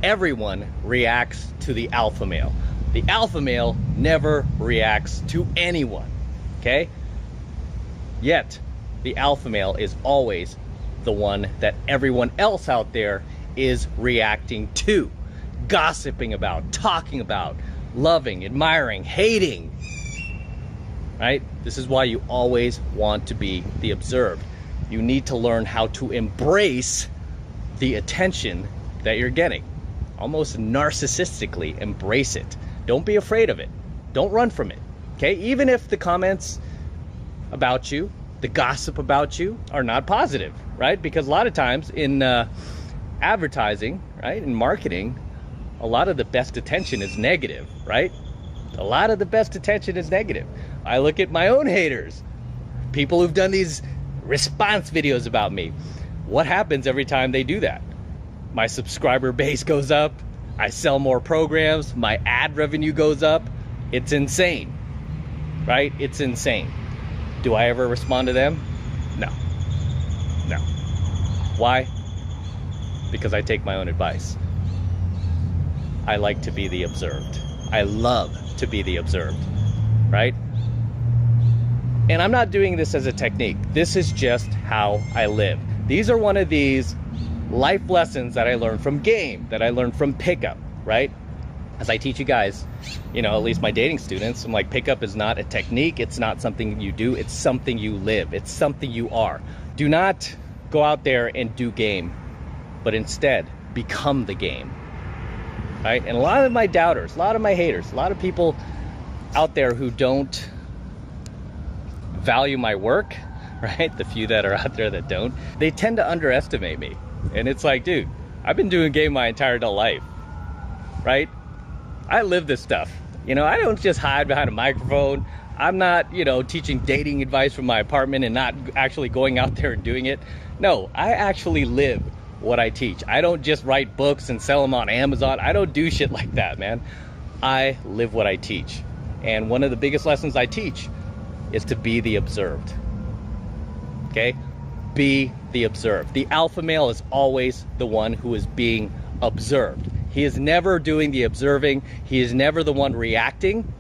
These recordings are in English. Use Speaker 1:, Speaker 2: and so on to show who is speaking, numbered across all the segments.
Speaker 1: Everyone reacts to the alpha male. The alpha male never reacts to anyone, okay? Yet, the alpha male is always the one that everyone else out there is reacting to, gossiping about, talking about, loving, admiring, hating, right? This is why you always want to be the observed. You need to learn how to embrace the attention that you're getting. Almost narcissistically embrace it. Don't be afraid of it. Don't run from it, okay? Even if the comments about you, the gossip about you are not positive, right? Because a lot of times in advertising, right, in marketing, a lot of the best attention is negative, right? A lot of the best attention is negative. I look at my own haters, people who've done these response videos about me. What happens every time they do that? My subscriber base goes up, I sell more programs, my ad revenue goes up. It's insane, right? It's insane. Do I ever respond to them? No. No. Why? Because I take my own advice. I like to be the observed. I love to be the observed, right? And I'm not doing this as a technique. This is just how I live. These are one of these life lessons that I learned from game, that I learned from pickup, right? As I teach you guys, you know, at least my dating students, I'm like, pickup is not a technique. It's not something you do. It's something you live. It's something you are. Do not go out there and do game, but instead become the game, right? And a lot of my doubters, a lot of my haters, a lot of people out there who don't value my work, right? The few that are out there that don't, they tend to underestimate me. And it's like, dude, I've been doing game my entire adult life, right? I live this stuff. You know, I don't just hide behind a microphone. I'm not, you know, teaching dating advice from my apartment and not actually going out there and doing it. No, I actually live what I teach. I don't just write books and sell them on Amazon. I don't do shit like that, man. I live what I teach. And one of the biggest lessons I teach is to be the observed. Okay? Be the observed. The alpha male is always the one who is being observed. He is never doing the observing. He is never the one reacting.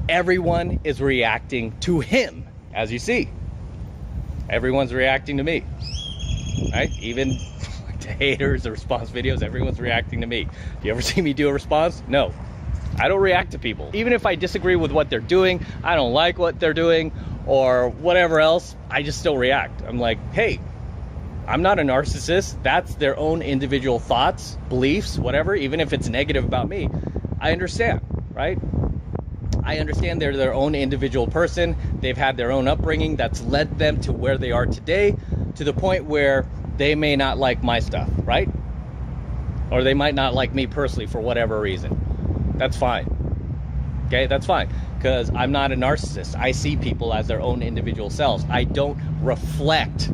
Speaker 1: Everyone is reacting to him, as you see. Everyone's reacting to me, right? Even the haters, the response videos, everyone's reacting to me. Do you ever see me do a response? No. I don't react to people. Even if I disagree with what they're doing, I don't like what they're doing, or whatever else, I just still react. I'm like, hey, I'm not a narcissist. That's their own individual thoughts, beliefs, whatever, even if it's negative about me. I understand, right? I understand they're their own individual person. They've had their own upbringing that's led them to where they are today, to the point where they may not like my stuff, right? Or they might not like me personally for whatever reason. That's fine. Okay, that's fine. Because I'm not a narcissist. I see people as their own individual selves. I don't reflect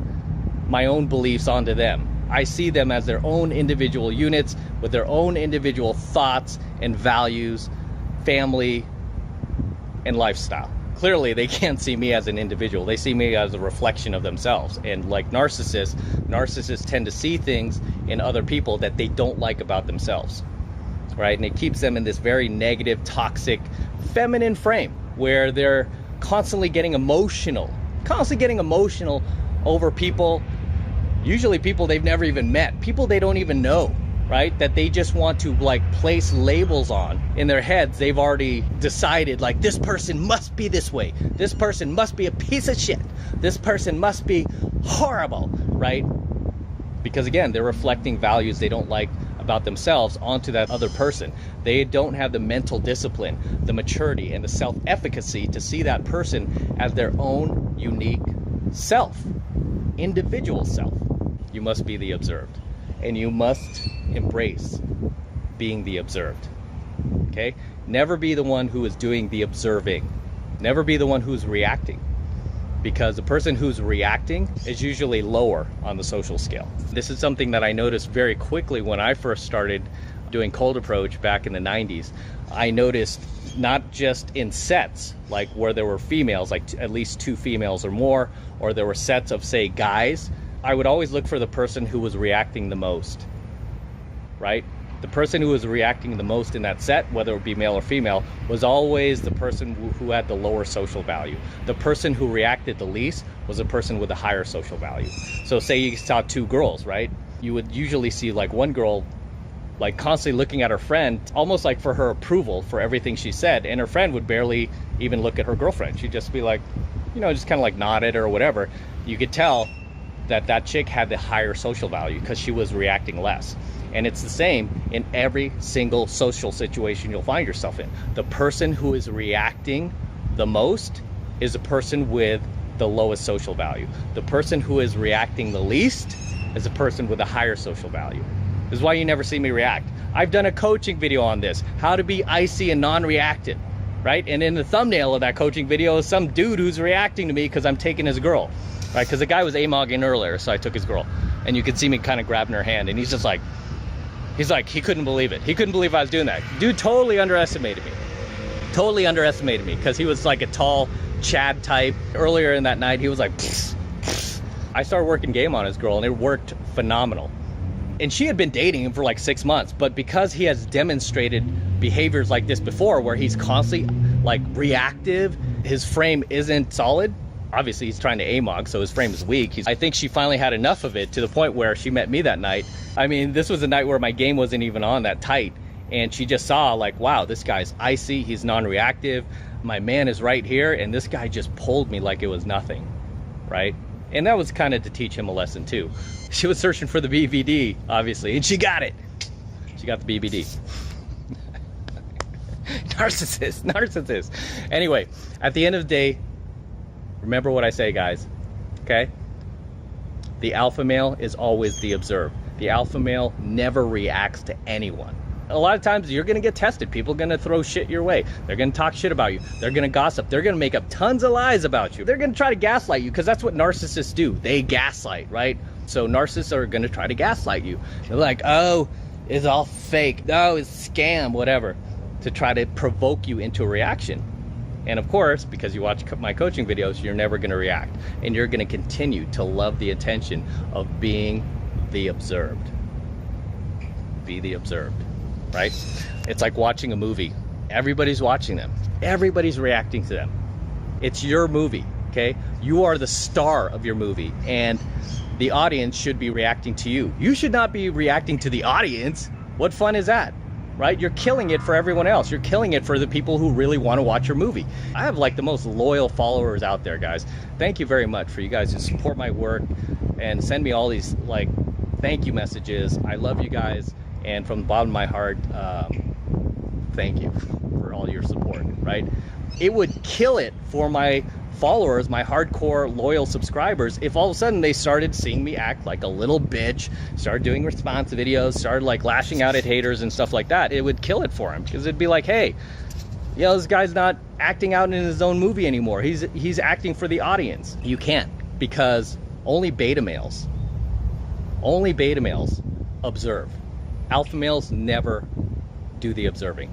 Speaker 1: my own beliefs onto them. I see them as their own individual units with their own individual thoughts and values, family, and lifestyle. Clearly, they can't see me as an individual. They see me as a reflection of themselves. And like narcissists tend to see things in other people that they don't like about themselves, right? And it keeps them in this very negative, toxic, feminine frame where they're constantly getting emotional over people, usually people they've never even met, people they don't even know, right? That they just want to like place labels on. In their heads, they've already decided like, this person must be this way, this person must be a piece of shit, this person must be horrible, right? Because again, they're reflecting values they don't like about themselves onto that other person. They don't have the mental discipline, the maturity, and the self-efficacy to see that person as their own unique self, individual self. You must be the observed, and you must embrace being the observed. Okay? Never be the one who is doing the observing. Never be the one who's reacting, because the person who's reacting is usually lower on the social scale. This is something that I noticed very quickly when I first started doing cold approach back in the 90s. I noticed not just in sets, like where there were females, like at least 2 females or more, or there were sets of, say, guys, I would always look for the person who was reacting the most, right? The person who was reacting the most in that set, whether it be male or female, was always the person who had the lower social value. The person who reacted the least was a person with a higher social value. So say you saw two girls, right? You would usually see like one girl like constantly looking at her friend, almost like for her approval for everything she said, and her friend would barely even look at her girlfriend. She'd just be like, you know, just kind of like nod at her or whatever. You could tell that that chick had the higher social value because she was reacting less. And it's the same in every single social situation you'll find yourself in. The person who is reacting the most is a person with the lowest social value. The person who is reacting the least is a person with a higher social value. This is why you never see me react. I've done a coaching video on this, how to be icy and non-reactive, right? And in the thumbnail of that coaching video is some dude who's reacting to me because I'm taking his girl, right? Because the guy was amogging earlier, so I took his girl. And you could see me kind of grabbing her hand, and he's just like, he couldn't believe it. He couldn't believe I was doing that. Dude totally underestimated me. Totally underestimated me because he was like a tall Chad type. Earlier in that night, he was like, pfft, pfft. I started working game on his girl, and it worked phenomenal. And she had been dating him for like 6 months, but because he has demonstrated behaviors like this before, where he's constantly like reactive, his frame isn't solid. Obviously he's trying to amog, so his frame is weak. I think she finally had enough of it to the point where she met me that night. I mean, this was a night where my game wasn't even on that tight, and she just saw like, wow, this guy's icy, he's non-reactive, my man is right here, and this guy just pulled me like it was nothing, right? And that was kind of to teach him a lesson too. She was searching for the BVD, obviously, and she got it. She got the BVD. Narcissist. Anyway, at the end of the day, remember what I say, guys, okay? The alpha male is always the observed. The alpha male never reacts to anyone. A lot of times you're gonna get tested. People are gonna throw shit your way. They're gonna talk shit about you. They're gonna gossip. They're gonna make up tons of lies about you. They're gonna try to gaslight you because that's what narcissists do. They gaslight, right? So narcissists are gonna try to gaslight you. They're like, oh, it's all fake. Oh, it's scam, whatever, to try to provoke you into a reaction. And of course, because you watch my coaching videos, you're never gonna react. And you're gonna continue to love the attention of being the observed. Be the observed. Right? It's like watching a movie. Everybody's watching them. Everybody's reacting to them. It's your movie, okay? You are the star of your movie, and the audience should be reacting to you. You should not be reacting to the audience. What fun is that? Right? You're killing it for everyone else. You're killing it for the people who really want to watch your movie. I have like the most loyal followers out there, guys. Thank you very much for you guys who support my work and send me all these like thank you messages. I love you guys. And from the bottom of my heart, thank you for all your support, right? It would kill it for my followers, my hardcore loyal subscribers, if all of a sudden they started seeing me act like a little bitch, started doing response videos, started like lashing out at haters and stuff like that. It would kill it for him because it'd be like, hey, you know, this guy's not acting out in his own movie anymore. He's acting for the audience. You can't, because only beta males observe. Alpha males never do the observing,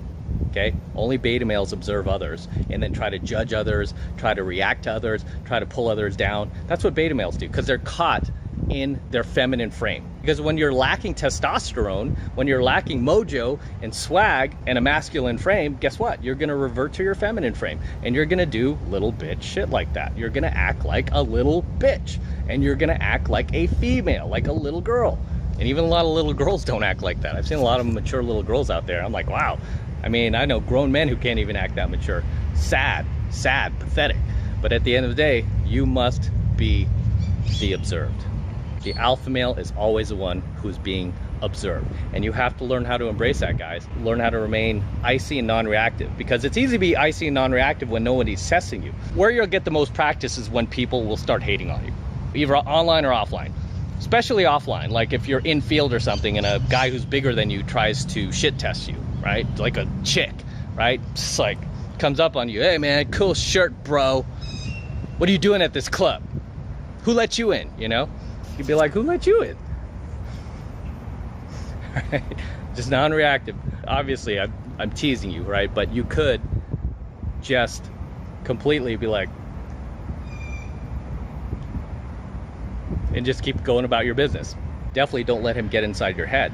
Speaker 1: okay? Only beta males observe others and then try to judge others, try to react to others, try to pull others down. That's what beta males do because they're caught in their feminine frame. Because when you're lacking testosterone, when you're lacking mojo and swag and a masculine frame, guess what? You're gonna revert to your feminine frame and you're gonna do little bitch shit like that. You're gonna act like a little bitch and you're gonna act like a female, like a little girl. And even a lot of little girls don't act like that. I've seen a lot of mature little girls out there. I'm like, wow. I mean, I know grown men who can't even act that mature. Sad, pathetic. But at the end of the day, you must be the observed. The alpha male is always the one who's being observed. And you have to learn how to embrace that, guys. Learn how to remain icy and non-reactive, because it's easy to be icy and non-reactive when nobody's testing you. Where you'll get the most practice is when people will start hating on you, either online or offline. Especially offline, like if you're in field or something and a guy who's bigger than you tries to shit test you, right? Like a chick, right? Just like comes up on you, hey man, cool shirt, bro. What are you doing at this club? Who let you in, you know? You'd be like, who let you in? Right? Just non-reactive. Obviously, I'm teasing you, right? But you could just completely be like, and just keep going about your business. Definitely don't let him get inside your head.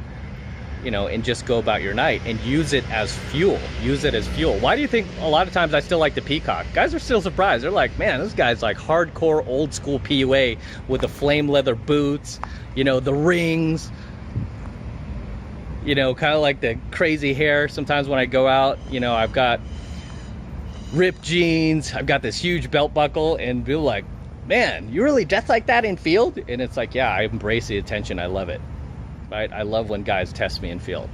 Speaker 1: you know, and just go about your night and use it as fuel. Use it as fuel. Why do you think a lot of times I still like the Peacock? Guys are still surprised. They're like, man, this guy's like hardcore old school PUA with the flame leather boots, you know, the rings, you know, kind of like the crazy hair. Sometimes when I go out, you know, I've got ripped jeans, I've got this huge belt buckle, and people like, man, you really dress like that in field? And it's like, yeah, I embrace the attention. I love it. Right? I love when guys test me in field.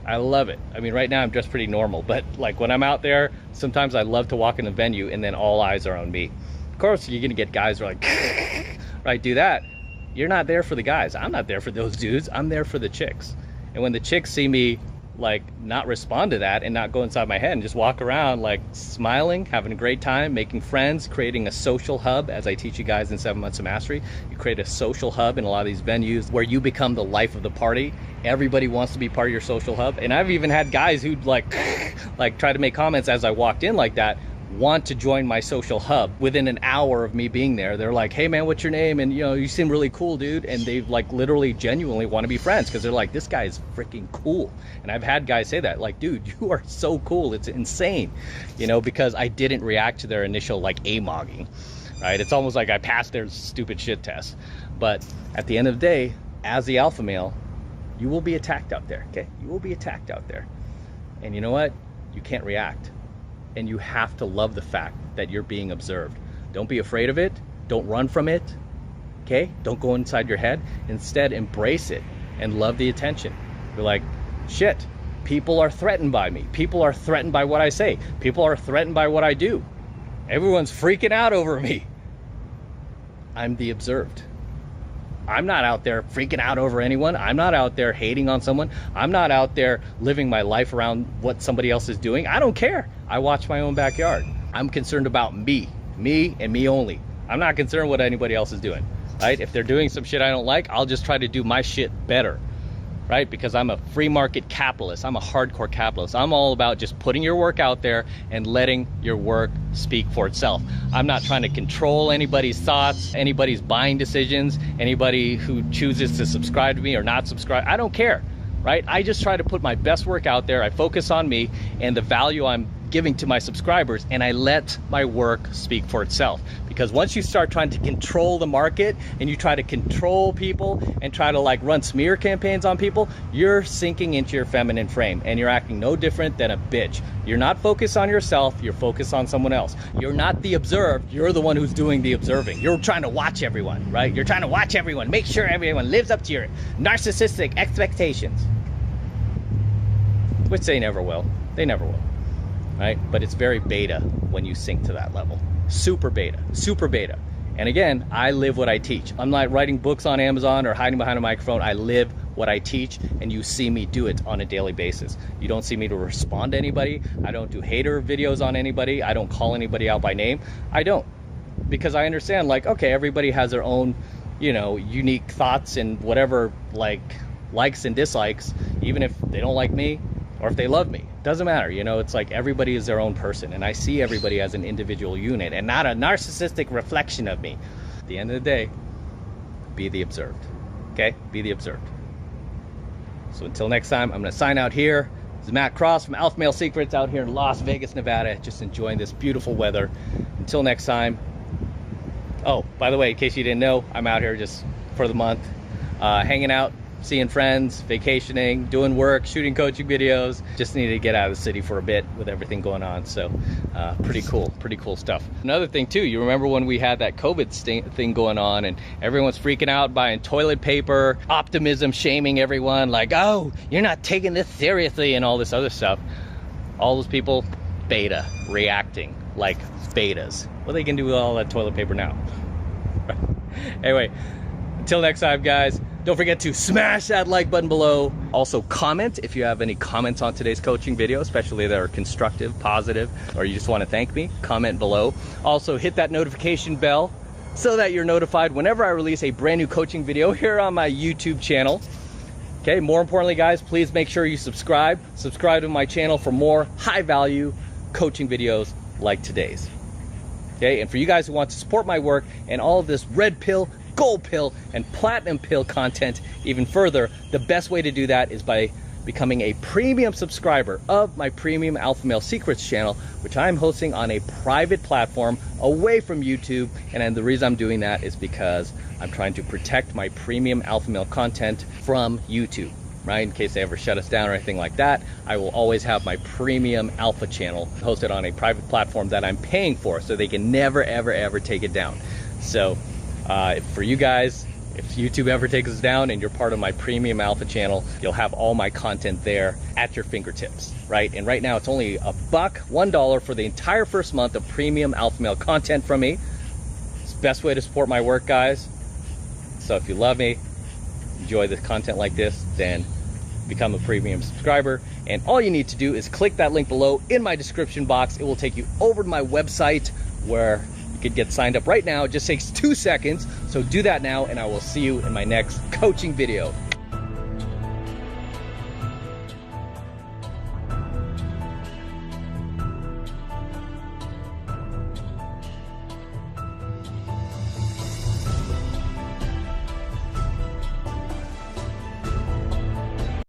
Speaker 1: I love it. I mean, right now I'm just pretty normal, but like when I'm out there, sometimes I love to walk in the venue and then all eyes are on me. Of course, you're gonna get guys who are like, right, do that. You're not there for the guys. I'm not there for those dudes. I'm there for the chicks. And when the chicks see me like not respond to that and not go inside my head and just walk around like smiling, having a great time, making friends, creating a social hub, as I teach you guys in 7 Months of Mastery, you create a social hub in a lot of these venues where you become the life of the party. Everybody wants to be part of your social hub. And I've even had guys who'd like try to make comments as I walked in like that, want to join my social hub within an hour of me being there. They're like, hey man, what's your name? And you know, you seem really cool, dude. And they like literally genuinely want to be friends because they're like, this guy is freaking cool. And I've had guys say that, like, dude, you are so cool. It's insane, you know, because I didn't react to their initial like A-mogging, right? It's almost like I passed their stupid shit test. But at the end of the day, as the alpha male, you will be attacked out there, okay? You will be attacked out there. And you know what? You can't react. And you have to love the fact that you're being observed. Don't be afraid of it. Don't run from it, okay? Don't go inside your head. Instead, embrace it and love the attention. You're like, shit, people are threatened by me. People are threatened by what I say. People are threatened by what I do. Everyone's freaking out over me. I'm the observed. I'm not out there freaking out over anyone. I'm not out there hating on someone. I'm not out there living my life around what somebody else is doing. I don't care. I watch my own backyard. I'm concerned about me and me only. I'm not concerned what anybody else is doing, right? If they're doing some shit I don't like, I'll just try to do my shit better, right? Because I'm a free market capitalist. I'm a hardcore capitalist. I'm all about just putting your work out there and letting your work speak for itself. I'm not trying to control anybody's thoughts, anybody's buying decisions, anybody who chooses to subscribe to me or not subscribe. I don't care, right? I just try to put my best work out there. I focus on me and the value I'm giving to my subscribers, and I let my work speak for itself. Because once you start trying to control the market and you try to control people and try to like run smear campaigns on people, you're sinking into your feminine frame and you're acting no different than a bitch. You're not focused on yourself, you're focused on someone else. You're not the observed, you're the one who's doing the observing. You're trying to watch everyone, right? You're trying to watch everyone, make sure everyone lives up to your narcissistic expectations. Which they never will. They never will. Right? But it's very beta when you sink to that level. Super beta, super beta. And again, I live what I teach. I'm not writing books on Amazon or hiding behind a microphone. I live what I teach, and you see me do it on a daily basis. You don't see me to respond to anybody. I don't do hater videos on anybody. I don't call anybody out by name. I don't. Because I understand, like, okay, everybody has their own, you know, unique thoughts and whatever, like, likes and dislikes, even if they don't like me or if they love me. Doesn't matter, you know, it's like everybody is their own person, and I see everybody as an individual unit and not a narcissistic reflection of me. At the end of the day, be the observed, okay? Be the observed. So until next time, I'm gonna sign out here. This is Matt Cross from Alpha Male Secrets out here in Las Vegas, Nevada, just enjoying this beautiful weather. Until next time. Oh, by the way, in case you didn't know, I'm out here just for the month, hanging out, seeing friends, vacationing, doing work, shooting coaching videos. Just needed to get out of the city for a bit with everything going on. So pretty cool stuff. Another thing too, you remember when we had that COVID thing going on and everyone's freaking out buying toilet paper, optimism shaming everyone, like, oh, you're not taking this seriously and all this other stuff. All those people, beta, reacting like betas. What are they gonna do with all that toilet paper now? Anyway, until next time, guys. Don't forget to smash that like button below. Also comment if you have any comments on today's coaching video, especially that are constructive, positive, or you just want to thank me, comment below. Also hit that notification bell so that you're notified whenever I release a brand new coaching video here on my YouTube channel. Okay, more importantly, guys, please make sure you subscribe. Subscribe to my channel for more high value coaching videos like today's. Okay, and for you guys who want to support my work and all of this red pill, gold pill, and platinum pill content even further, the best way to do that is by becoming a premium subscriber of my Premium Alpha Male Secrets channel, which I'm hosting on a private platform away from YouTube. And the reason I'm doing that is because I'm trying to protect my Premium Alpha Male content from YouTube, right? In case they ever shut us down or anything like that, I will always have my Premium Alpha channel hosted on a private platform that I'm paying for, so they can never, ever, ever take it down. So for you guys, if YouTube ever takes us down and you're part of my Premium Alpha channel, you'll have all my content there at your fingertips, right? And right now it's only $1 for the entire first month of Premium Alpha Male content from me. It's the best way to support my work, guys. So if you love me, enjoy the content like this, then become a premium subscriber. And all you need to do is click that link below in my description box. It will take you over to my website where you could get signed up right now. It just takes 2 seconds. So do that now, and I will see you in my next coaching video.